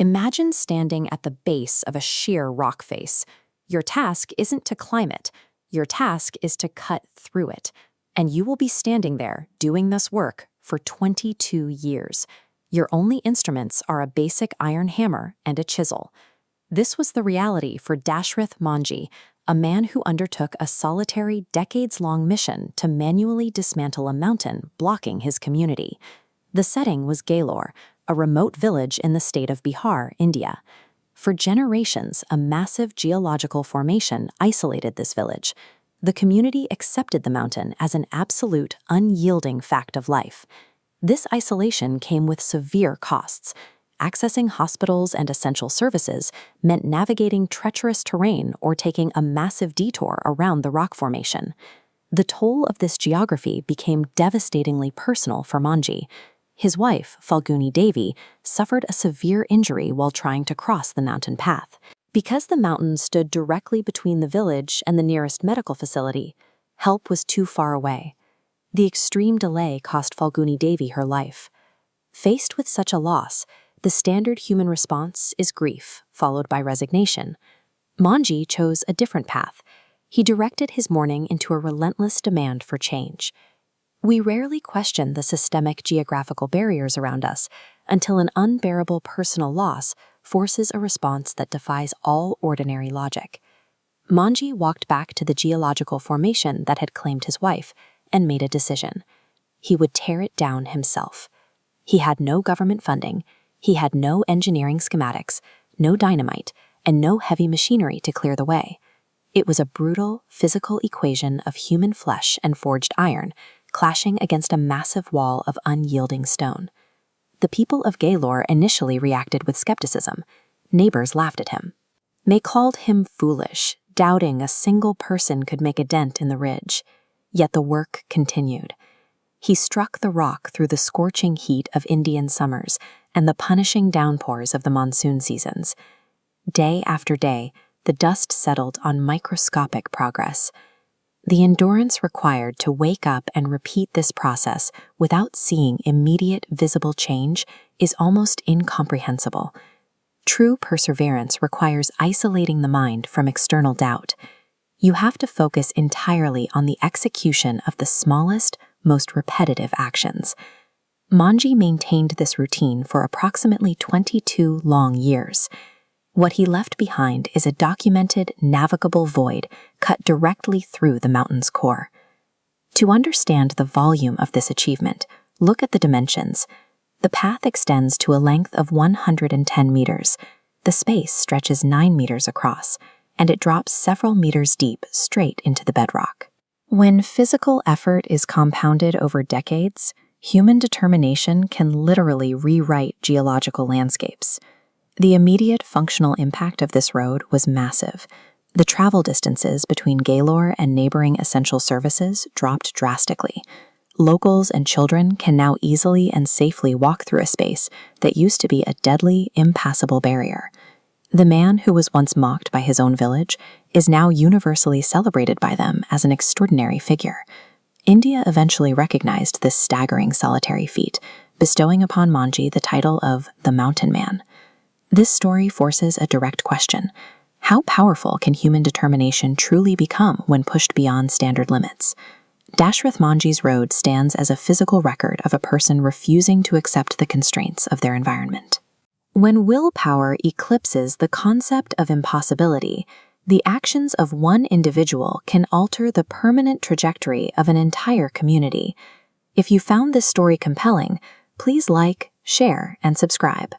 Imagine standing at the base of a sheer rock face. Your task isn't to climb it. Your task is to cut through it. And you will be standing there doing this work for 22 years. Your only instruments are a basic iron hammer and a chisel. This was the reality for Dashrath Manjhi, a man who undertook a solitary, decades-long mission to manually dismantle a mountain blocking his community. The setting was Gailor, a remote village in the state of Bihar, India. For generations, a massive geological formation isolated this village. The community accepted the mountain as an absolute, unyielding fact of life. This isolation came with severe costs. Accessing hospitals and essential services meant navigating treacherous terrain or taking a massive detour around the rock formation. The toll of this geography became devastatingly personal for Manjhi. His wife, Falguni Devi, suffered a severe injury while trying to cross the mountain path. Because the mountain stood directly between the village and the nearest medical facility, help was too far away. The extreme delay cost Falguni Devi her life. Faced with such a loss, the standard human response is grief, followed by resignation. Manjhi chose a different path. He directed his mourning into a relentless demand for change. We rarely question the systemic geographical barriers around us until an unbearable personal loss forces a response that defies all ordinary logic. Manjhi walked back to the geological formation that had claimed his wife and made a decision. He would tear it down himself. He had no government funding, he had no engineering schematics, no dynamite, and no heavy machinery to clear the way. It was a brutal, physical equation of human flesh and forged iron, clashing against a massive wall of unyielding stone. The people of Gailor initially reacted with skepticism. Neighbors laughed at him. They called him foolish, doubting a single person could make a dent in the ridge. Yet the work continued. He struck the rock through the scorching heat of Indian summers and the punishing downpours of the monsoon seasons. Day after day, the dust settled on microscopic progress. The endurance required to wake up and repeat this process without seeing immediate visible change is almost incomprehensible. True perseverance requires isolating the mind from external doubt. You have to focus entirely on the execution of the smallest, most repetitive actions. Manjhi maintained this routine for approximately 22 long years. What he left behind is a documented, navigable void cut directly through the mountain's core. To understand the volume of this achievement, look at the dimensions. The path extends to a length of 110 meters. The space stretches 9 meters across, and it drops several meters deep straight into the bedrock. When physical effort is compounded over decades, human determination can literally rewrite geological landscapes. The immediate functional impact of this road was massive. The travel distances between Gailor and neighboring essential services dropped drastically. Locals and children can now easily and safely walk through a space that used to be a deadly, impassable barrier. The man who was once mocked by his own village is now universally celebrated by them as an extraordinary figure. India eventually recognized this staggering solitary feat, bestowing upon Manjhi the title of the Mountain Man. This story forces a direct question. How powerful can human determination truly become when pushed beyond standard limits? Dashrath Manjhi's road stands as a physical record of a person refusing to accept the constraints of their environment. When willpower eclipses the concept of impossibility, the actions of one individual can alter the permanent trajectory of an entire community. If you found this story compelling, please like, share, and subscribe.